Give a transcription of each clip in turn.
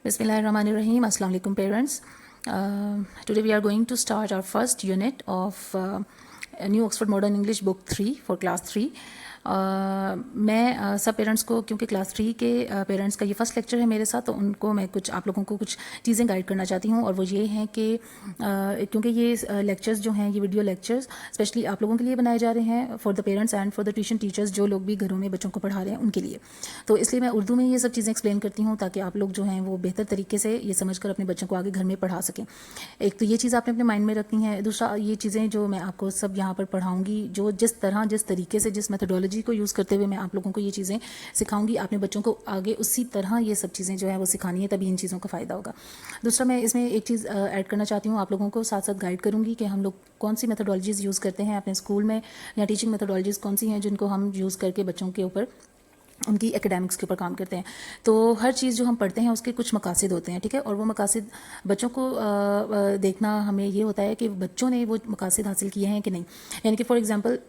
Bismillahirrahmanirrahim. Assalamu alaikum parents. Today we are going to start our first unit of New Oxford Modern English Book 3 for Class 3. मैं सब parents को, क्योंकि class 3 के parents का ये first lecture है मेरे साथ, तो उनको मैं कुछ आप लोगों को कुछ चीज़ें गाइड करना चाहती हूँ। और वो ये हैं कि क्योंकि ये लेक्चर्स जो हैं, ये वीडियो लेक्चर्स स्पेशली आप लोगों के लिए बनाए जा रहे हैं, for the parents and for the tuition teachers, जो लोग भी घरों में बच्चों को पढ़ा रहे हैं उनके लिए। तो इसलिए मैं उर्दू में ये सब चीज़ें एक्सप्लेन करती हूँ ताकि आप लोग जो हैं वो बेहतर तरीके से ये समझ कर अपने बच्चों को आगे घर में पढ़ा सकें। एक तो ये चीज़ आपने अपने माइंड में रखनी है। दूसरा, ये चीज़ें जो मैं आपको सब यहाँ पर पढ़ाऊँगी, जो जिस तरीके से, जिस मेथोडोलॉजी को यूज़ करते हुए मैं आप लोगों को ये चीज़ें सिखाऊंगी, आपने बच्चों को आगे उसी तरह ये सब चीज़ें जो है वो सिखानी है, तभी इन चीज़ों का फ़ायदा होगा। दूसरा, मैं इसमें एक चीज़ ऐड करना चाहती हूँ, आप लोगों को साथ साथ गाइड करूँगी कि हम लोग कौन सी मेथोडोलॉजीज़ यूज़ करते हैं अपने स्कूल में, या टीचिंग मेथोडोलॉजीज़ कौन सी हैं जिनको हम यूज़ करके बच्चों के ऊपर, उनकी एकेडमिक्स के ऊपर काम करते हैं। तो हर चीज़ जो हम पढ़ते हैं उसके कुछ मकासद होते हैं, ठीक है। और वो मकासद बच्चों को देखना हमें ये होता है कि बच्चों ने वो मकासद हासिल किए हैं कि नहीं। यानी कि फॉर एग्जांपल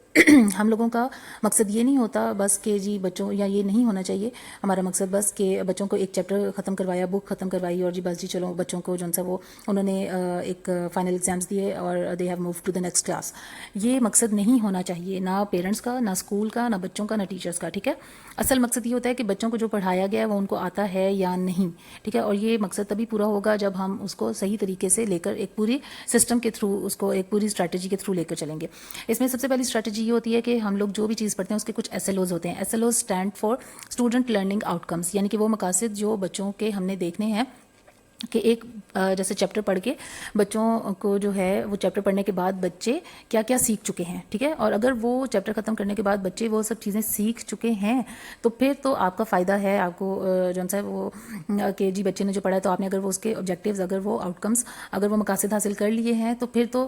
हम लोगों का मकसद ये नहीं होता बस कि जी बच्चों, या ये नहीं होना चाहिए हमारा मकसद बस कि बच्चों को एक चैप्टर ख़त्म करवाया, बुक ख़त्म करवाई और जी बस जी चलो बच्चों को जो सा वो उन्होंने एक फ़ाइनल एग्ज़ाम्स दिए और they have move to the next class. ये मकसद नहीं होना चाहिए, ना पेरेंट्स का, ना स्कूल का, ना बच्चों का, ना टीचर्स का, ठीक है। असल मकसद ये होता है कि बच्चों को जो पढ़ाया गया है वो उनको आता है या नहीं, ठीक है। और ये मकसद तभी पूरा होगा जब हम उसको सही तरीके से लेकर एक पूरी सिस्टम के थ्रू, उसको एक पूरी स्ट्रैटेजी के थ्रू लेकर चलेंगे। इसमें सबसे पहली स्ट्रैटेजी ये होती है कि हम लोग जो भी चीज़ पढ़ते हैं उसके कुछ SLOs होते हैं। SLOs stand for student learning outcomes, यानी कि वो मकासद जो बच्चों के हमने देखने हैं कि एक जैसे चैप्टर पढ़ के बच्चों को जो है वो चैप्टर पढ़ने के बाद बच्चे क्या क्या सीख चुके हैं, ठीक है। और अगर वो चैप्टर ख़त्म करने के बाद बच्चे वो सब चीज़ें सीख चुके हैं तो फिर तो आपका फ़ायदा है, आपको जो सा वो कि जी बच्चे ने जो पढ़ा है तो आपने अगर वो उसके ऑब्जेक्टिव्स, अगर वो आउटकम्स, अगर वो मकासद हासिल कर लिए हैं तो फिर तो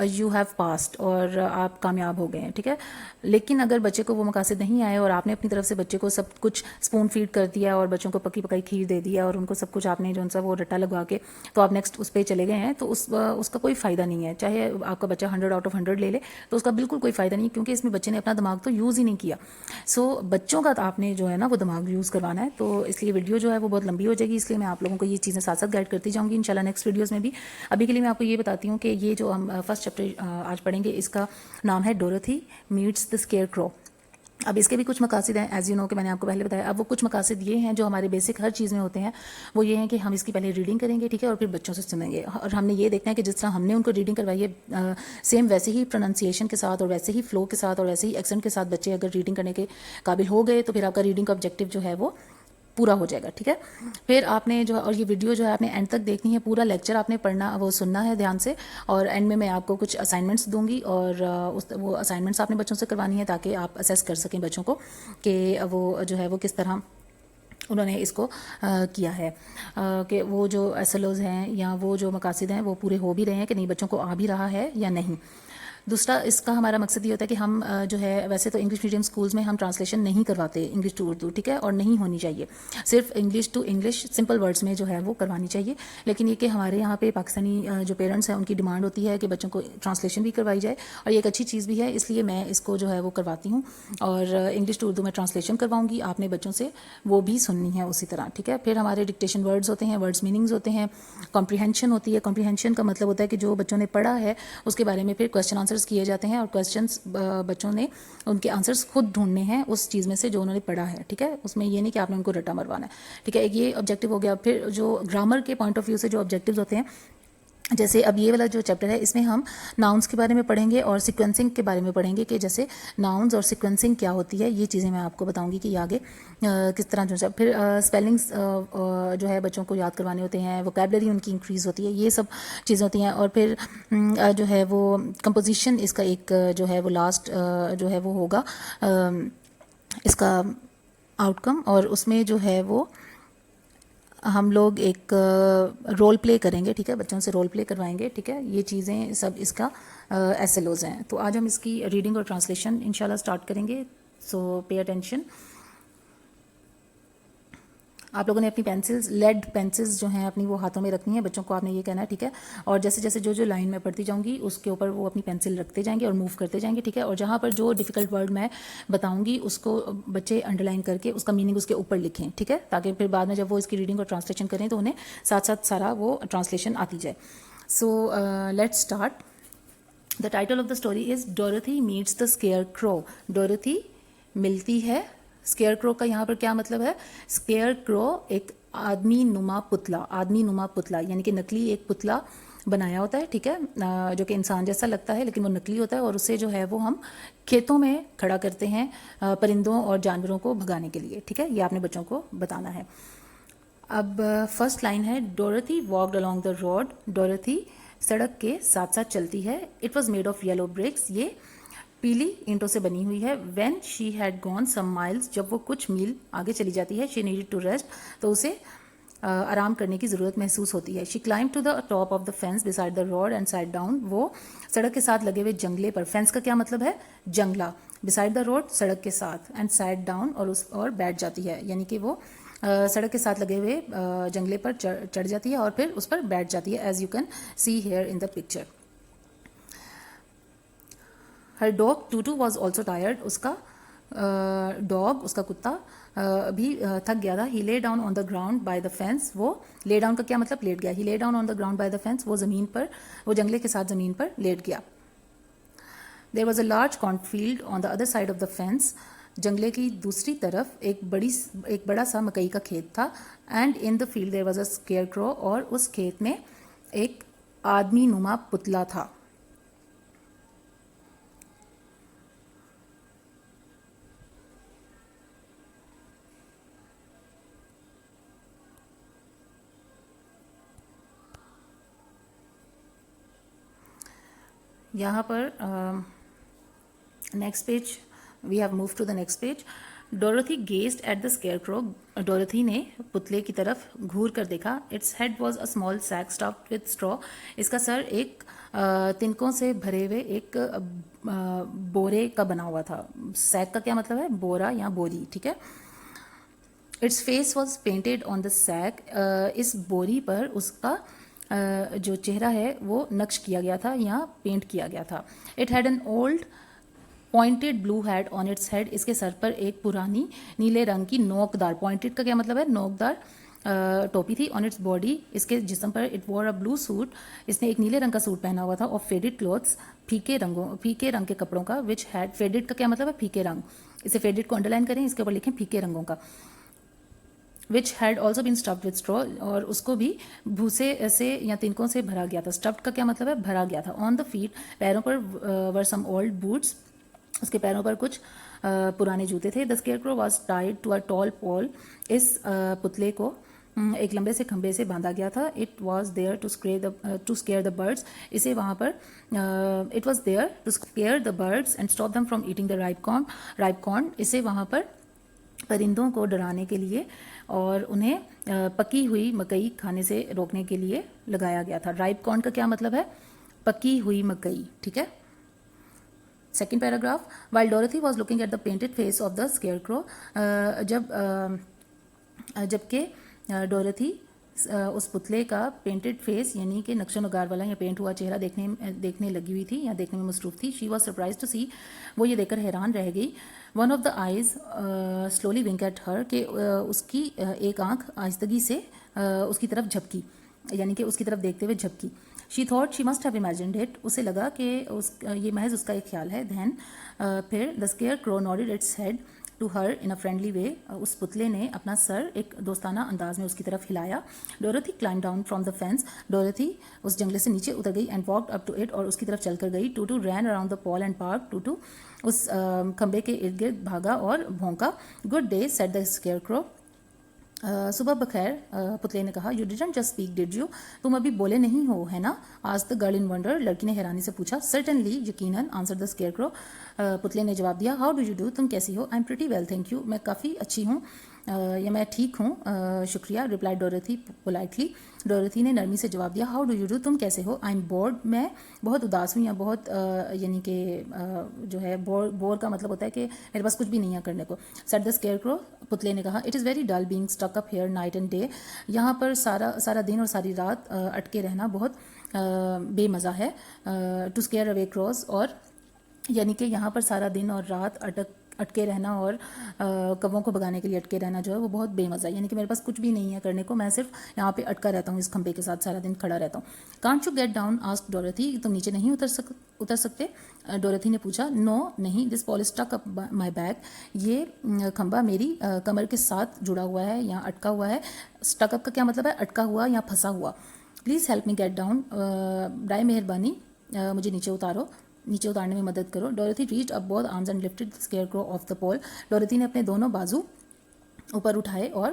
यू हैव पास्ड और आप कामयाब हो गए हैं, ठीक है। लेकिन अगर बच्चे को वो मकासद नहीं आए और आपने अपनी तरफ से बच्चे को सब कुछ स्पून फीड कर दिया और बच्चों को पकी पकाई खीर दे दिया और उनको सब कुछ आपने जो वो रट्टा लगवा के तो आप नेक्स्ट उस पर चले गए हैं, तो उसका कोई फ़ायदा नहीं है। चाहे आपका बच्चा 100 आउट ऑफ 100 ले ले तो उसका बिल्कुल कोई फ़ायदा नहीं, क्योंकि इसमें बच्चे ने अपना दिमाग तो यूज़ ही नहीं किया। सो बच्चों का आपने जो है ना वो दिमाग यूज़ करवाना है। तो इसलिए वीडियो जो है वो बहुत लंबी हो जाएगी, इसलिए मैं आप लोगों को ये चीज़ें साथ साथ गाइड करती जाऊँगी इंशाल्लाह नेक्स्ट वीडियोज़ में भी। अभी के लिए मैं आपको ये बताती हूँ कि ये जो हम फर्स्ट चैप्टर आज पढ़ेंगे इसका नाम है डोरथी मीट्स द स्केयर क्रो। अब इसके भी कुछ मकासद हैं, एज यू नो कि मैंने आपको पहले बताया। अब वो कुछ मकासद ये हैं जो हमारे बेसिक हर चीज़ में होते हैं, वो ये हैं कि हम इसकी पहले रीडिंग करेंगे, ठीक है, और फिर बच्चों से सुनेंगे। और हमने ये देखना है कि जिस तरह हमने उनको रीडिंग करवाई है सेम वैसे ही प्रोनाउंसिएशन के साथ और वैसे ही फ्लो के साथ और वैसे ही एक्सेंट के साथ बच्चे अगर रीडिंग करने के काबिल हो गए तो फिर आपका रीडिंग का ऑब्जेक्टिव जो है वो पूरा हो जाएगा, ठीक है। फिर आपने जो, और ये वीडियो जो है आपने एंड तक देखनी है, पूरा लेक्चर आपने पढ़ना, वो सुनना है ध्यान से। और एंड में मैं आपको कुछ असाइनमेंट्स दूंगी और वो असाइनमेंट्स आपने बच्चों से करवानी है ताकि आप असेस कर सकें बच्चों को कि वो जो है वो किस तरह उन्होंने इसको किया है, कि वो जो SLOs हैं या वो जो मकासद हैं वो पूरे हो भी रहे हैं कि नहीं, बच्चों को आ भी रहा है या नहीं। दूसरा, इसका हमारा मकसद ये होता है कि हम जो है, वैसे तो इंग्लिश मीडियम स्कूल्स में हम ट्रांसलेशन नहीं करवाते इंग्लिश टू उर्दू, ठीक है, और नहीं होनी चाहिए, सिर्फ English to English simple words में जो है वो करवानी चाहिए। लेकिन ये कि हमारे यहाँ पे पाकिस्तानी जो पेरेंट्स हैं उनकी डिमांड होती है कि बच्चों को ट्रांसलेशन भी करवाई जाए, और ये एक अच्छी चीज़ भी है, इसलिए मैं इसको जो है वो करवाती हूँ। और इंग्लिश टू उर्दू में ट्रांसलेशन करवाऊँगी, आपने बच्चों से वो भी सुननी है उसी तरह, ठीक है। फिर हमारे डिक्टेशन वर्ड्स होते हैं, वर्ड्स मीनिंग्स होते हैं, कॉम्प्रीहेंशन होती है। कॉम्प्रीहेंशन का मतलब होता है कि जो बच्चों ने पढ़ा है उसके बारे में फिर क्वेश्चन आंसर्स किए जाते हैं, और क्वेश्चंस बच्चों ने उनके आंसर्स खुद ढूंढने हैं उस चीज़ में से जो उन्होंने पढ़ा है, ठीक है। उसमें ये नहीं कि आपने उनको रट्टा मरवाना है, ठीक है। ये ऑब्जेक्टिव हो गया। फिर जो ग्रामर के पॉइंट ऑफ व्यू से जो ऑब्जेक्टिव्स होते हैं, जैसे अब ये वाला जो चैप्टर है इसमें हम नाउन्स के बारे में पढ़ेंगे और सीक्वेंसिंग के बारे में पढ़ेंगे, कि जैसे नाउन्स और सीक्वेंसिंग क्या होती है, ये चीज़ें मैं आपको बताऊंगी कि आगे किस तरह जो है। फिर स्पेलिंग्स जो है बच्चों को याद करवाने होते हैं, वोकैबुलरी उनकी इंक्रीज़ होती है, ये सब चीज़ें होती हैं। और फिर जो है वो कंपोजिशन, इसका एक जो है वो लास्ट जो है वो होगा इसका आउटकम, और उसमें जो है वो हम लोग एक रोल प्ले करेंगे, ठीक है, बच्चों से रोल प्ले करवाएंगे, ठीक है। ये चीज़ें सब इसका SLOs हैं। तो आज हम इसकी रीडिंग और ट्रांसलेशन इंशाल्लाह स्टार्ट करेंगे, सो पे अटेंशन। आप लोगों ने अपनी पेंसिल्स, लेड पेंसिल्स जो हैं अपनी वो हाथों में रखनी है, बच्चों को आपने ये कहना है, ठीक है। और जैसे जैसे जो जो लाइन मैं पढ़ती जाऊंगी उसके ऊपर वो अपनी पेंसिल रखते जाएंगे और मूव करते जाएंगे, ठीक है। और जहाँ पर जो डिफ़िकल्ट वर्ड मैं बताऊंगी उसको बच्चे अंडरलाइन करके उसका मीनिंग उसके ऊपर लिखें, ठीक है, ताकि फिर बाद में जब वो इसकी रीडिंग और ट्रांसलेशन करें तो उन्हें साथ साथ सारा वो ट्रांसलेशन आती जाए। So let's start. The title of the story is डोरथी meets the square crow. डोरथी मिलती है स्केयर क्रो का यहाँ पर क्या मतलब है? स्केयर क्रो एक आदमी नुमा पुतला यानी कि नकली एक पुतला बनाया होता है, ठीक है, जो कि इंसान जैसा लगता है लेकिन वो नकली होता है, और उसे जो है वो हम खेतों में खड़ा करते हैं परिंदों और जानवरों को भगाने के लिए, ठीक है। ये आपने बच्चों को बताना है। अब फर्स्ट लाइन है, Dorothy walked along the road. Dorothy सड़क के साथ साथ चलती है। It was made of yellow bricks. ये पीली ईंटों से बनी हुई है। When she had gone some miles, जब वो कुछ मील आगे चली जाती है, शी नीडेड टू रेस्ट, तो उसे आराम करने की ज़रूरत महसूस होती है। She climb to the top of the fence beside the road and side down. वो सड़क के साथ लगे हुए जंगले पर, फेंस का क्या मतलब है? जंगला। बिसाइड द रोड सड़क के साथ, एंड साइड डाउन और बैठ जाती है, यानी कि वो सड़क के साथ लगे हुए जंगले पर चढ़ जाती है और फिर उस पर बैठ जाती है, as you can see here in the picture. Her dog Toto was also tired. उसका डॉग, उसका कुत्ता भी थक गया था। He lay down on the ground by the fence. वो ले डाउन का क्या मतलब? लेट गया। He lay down on the ground by the fence. वो जमीन पर, वो जंगले के साथ जमीन पर लेट गया। There was a large cornfield on the other side of the fence. जंगले की दूसरी तरफ एक बड़ा सा मकई का खेत था। And in the field there was a scarecrow. और उस खेत में एक आदमी नुमा पुतला था। यहाँ पर next page, we have move to the next page. Dorothy gazed at the scarecrow. Dorothy ने पुतले की तरफ घूर कर देखा। Its head was a small sack stuffed with straw. इसका सर एक तिनकों से भरे हुए एक बोरे का बना हुआ था। सैक का क्या मतलब है? बोरा या बोरी, ठीक है। Its face was painted on the sack. इस बोरी पर उसका जो चेहरा है वो नक्श किया गया था या पेंट किया गया था। It had an old pointed blue hat on its head. इसके सर पर एक पुरानी नीले रंग की नोकदार, पॉइंटेड का क्या मतलब है? नोकदार टोपी थी। ऑन इट्स बॉडी, इसके जिस्म पर, it war a blue suit. इसने एक नीले रंग का सूट पहना हुआ था। ऑफ फेडेड क्लोथ्स, फीके रंग के कपड़ों का। विच हैड, फेडेड का क्या मतलब है? फीके रंग। इसे फेडेड को अंडरलाइन करें, इसके ऊपर लिखें फीके रंगों का। Which had also been stuffed with straw. और उसको भी भूसे से या तिनकों से भरा गया था। स्टफ्ड का क्या मतलब है? भरा गया था। ऑन द फीट, पैरों पर वर सम ओल्ड बूट्स। उसके पैरों पर कुछ पुराने जूते थे। The scarecrow was tied to a tall pole. इस पुतले को एक लंबे से खंबे से बांधा गया था। It was there to scare the birds. इसे वहाँ पर it was there to scare the birds and stop them from eating the ripe corn. इसे वहाँ पर परिंदों को डराने के लिए और उन्हें पकी हुई मकई खाने से रोकने के लिए लगाया गया था। राइप कॉर्न का क्या मतलब है? पकी हुई मकई, ठीक है। Second paragraph, while डोरथी was looking at the painted face of the scarecrow. जबकि डोरथी उस पुतले का पेंटेड फेस यानी कि नक्शो नगार वाला या पेंट हुआ चेहरा देखने लगी हुई थी या देखने में मसरूफ थी। She was surprise to see, वो ये देखकर हैरान रह गई। One of the eyes slowly wink at her, के उसकी एक आंख आहिस्तगी से उसकी तरफ झपकी, यानी कि उसकी तरफ देखते हुए झपकी। She thought she must have imagined it, उसे लगा कि ये महज उसका एक ख्याल है। देन फिर the scarecrow nodded its head to her in a friendly way. उस पुतले ने अपना सर एक दोस्ताना अंदाज में उसकी तरफ हिलाया। Dorothy climbed down from the fence. Dorothy उस जंगले से नीचे उतर गई। And walked up to it, और उसकी तरफ चलकर गई। Toto ran around the pole and barked. Toto उस खंबे के इर्द गिर्द भागा और भौंका। Good day said the scarecrow. सुबह बखैर, पुतले ने कहा। You didn't just speak did you, तुम अभी बोले नहीं हो है ना? आज द गर्ल इन वंडर, लड़की ने हैरानी से पूछा। सर्टेनली, यकीनन, आंसर द स्केयरक्रो। पुतले ने जवाब दिया। हाउ डू यू डू, तुम कैसी हो? I am pretty well thank you, मैं काफ़ी अच्छी हूँ। یا میں ٹھیک ہوں شکریہ، ریپلائی ڈورتھی پولائٹلی. ڈورتھی نے نرمی سے جواب دیا ہاؤ ڈو یو ڈو، تم کیسے ہو؟ آئی ایم بورڈ، میں بہت اداس ہوں یا بہت یعنی کہ جو ہے بور کا مطلب ہوتا ہے کہ میرے پاس کچھ بھی نہیں ہے کرنے کو. سیٹ دا اسکیئر کرو، پتلے نے کہا. It is very dull being stuck up here night and day, یہاں پر سارا دن اور ساری رات اٹکے رہنا بہت بے مزہ ہے. ٹو اسکیئر اوے کروز، اور یعنی کہ یہاں پر سارا دن اور رات اٹکے رہنا اور کووں کو بھگانے کے لیے اٹکے رہنا جو ہے وہ بہت بے مزہ ہے، یعنی کہ میرے پاس کچھ بھی نہیں ہے کرنے کو، میں صرف یہاں پہ اٹکا رہتا ہوں اس کھمبے کے ساتھ، سارا دن کھڑا رہتا ہوں. Can't you get down asked Dorothy, تم نیچے نہیں اتر سکتے؟ ڈورتھی نے پوچھا. نو نہیں، دس پول اسٹک اپ مائی بیک، یہ کھمبا میری کمر کے ساتھ جڑا ہوا ہے یا اٹکا ہوا ہے. اسٹک اپ کا کیا مطلب ہے؟ اٹکا ہوا یا پھنسا ہوا. Please help me get down, برائے مہربانی مجھے نیچے اتارنے میں مدد کرو. Dorothy reached up both arms and lifted the scarecrow off the pole, Dorothy نے اپنے دونوں بازو اوپر اٹھائے اور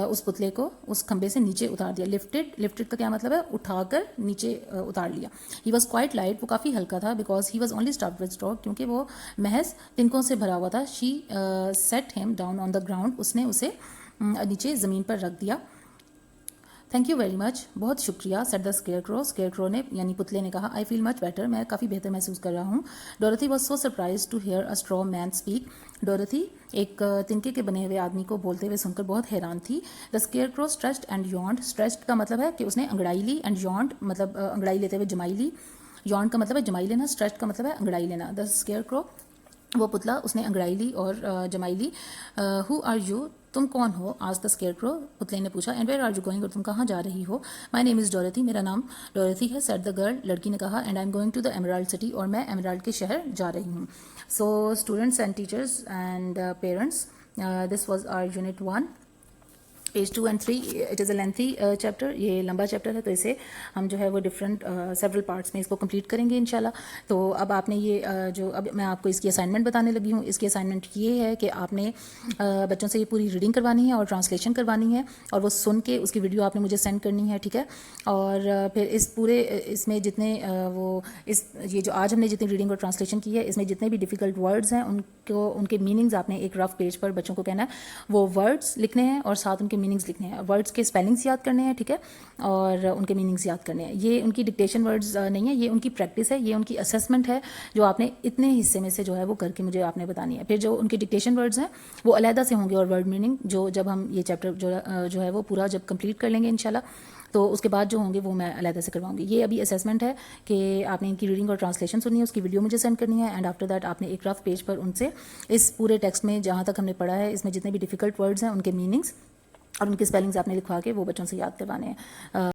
اس پتلے کو اس کھمبے سے نیچے اتار دیا. لفٹڈ کا کیا مطلب ہے؟ اٹھا کر نیچے اتار لیا. ہی واز کوائٹ لائٹ، وہ کافی ہلکا تھا، because he was only stuffed with straw, کیونکہ وہ محض تنکوں سے بھرا ہوا تھا. She set him down on the ground, اس نے اسے نیچے زمین پر رکھ دیا. تھینک یو ویری مچ، بہت شکریہ. سیٹ دا اسکیئر کرو نے یعنی پتلے نے کہا. آئی فیل مچ بیٹر، میں کافی بہتر محسوس کر رہا ہوں. Dorothy was so surprised to hear a straw man speak, Dorothy ایک تنکے کے بنے ہوئے آدمی کو بولتے ہوئے سن کر بہت حیران تھی. دا اسکیئر کرو اسٹریچڈ اینڈ یونڈ، اسٹریچڈ کا مطلب ہے کہ اس نے انگڑائی لی، اینڈ یونڈ مطلب انگڑائی لیتے ہوئے جمائی لی. یونڈ کا مطلب ہے جمائی لینا، اسٹریچڈ کا مطلب ہے انگڑائی لینا. دا اسکیئر کرو، وہ پتلا اس نے انگڑائی لی اور جمائی لی. ہو آر یو، تم کون ہو؟ آج دا اسکیئر کرو، پتلے نے پوچھا. And where are you going, اور تم کہاں جا رہی ہو؟ مائی نیم از ڈورتھی، میرا نام ڈورتھی ہے. سیٹ دا گرل، لڑکی نے کہا. And I am going to the Emerald City, اور میں ایمرالڈ کے شہر جا رہی ہوں. So students and teachers and parents, this was our unit 1 page 2 and 3. It is a lengthy chapter, یہ لمبا چیپٹر ہے، تو اسے ہم جو ہے وہ ڈفرینٹ سیورل پارٹس میں اس کو کمپلیٹ کریں گے انشاءاللہ. تو اب آپ نے یہ جو اب میں آپ کو اس کی اسائنمنٹ بتانے لگی ہوں، اس کی اسائنمنٹ یہ ہے کہ آپ نے بچوں سے یہ پوری ریڈنگ کروانی ہے اور ٹرانسلیشن کروانی ہے، اور وہ سن کے اس کی ویڈیو آپ نے مجھے سینڈ کرنی ہے، ٹھیک ہے. اور پھر اس میں جتنے یہ جو آج ہم نے جتنی ریڈنگ اور ٹرانسلیشن کی ہے، اس میں جتنے بھی ڈیفیکلٹ ورڈز ہیں ان کے میننگز آپ نے ایک رف پیج پر بچوں کو کہنا ہے وہ ورڈز لکھنے ہیں اور ساتھ ان کے میننگز لکھنے ہیں. ورڈز کے اسپیلنگس یاد کرنے ہیں، ٹھیک ہے، اور ان کے میننگز یاد کرنے ہیں. یہ ان کی ڈکٹیشن ورڈز نہیں ہے، یہ ان کی پریکٹس ہے، یہ ان کی اسیسمنٹ ہے جو آپ نے اتنے حصے میں سے جو ہے وہ کر کے مجھے آپ نے بتانی ہے. پھر جو ان کی ڈکٹیشن ورڈز ہیں وہ علیحدہ سے ہوں گے، اور ورڈ میننگ جب ہم یہ چیپٹر جو ہے وہ پورا جب کمپلیٹ کر لیں گے انشاءاللہ، تو اس کے بعد جو ہوں گے وہ میں علیحدہ سے کرواؤں گی. یہ ابھی اسیسمنٹ ہے کہ آپ نے ان کی ریڈنگ اور ٹرانسلیشن سننی ہے، اس کی ویڈیو مجھے سینڈ کرنی ہے. اینڈ آفٹر دیٹ آپ نے ایک رف پیج پر ان سے اس پورے ٹیکسٹ میں جہاں تک ہم نے پڑھا ہے، اس میں جتنے بھی ڈیفیکلٹ ورڈز ہیں ان کے میننگس اور ان کے اسپیلنگز آپ نے لکھوا کے وہ بچوں سے یاد کروانے ہیں.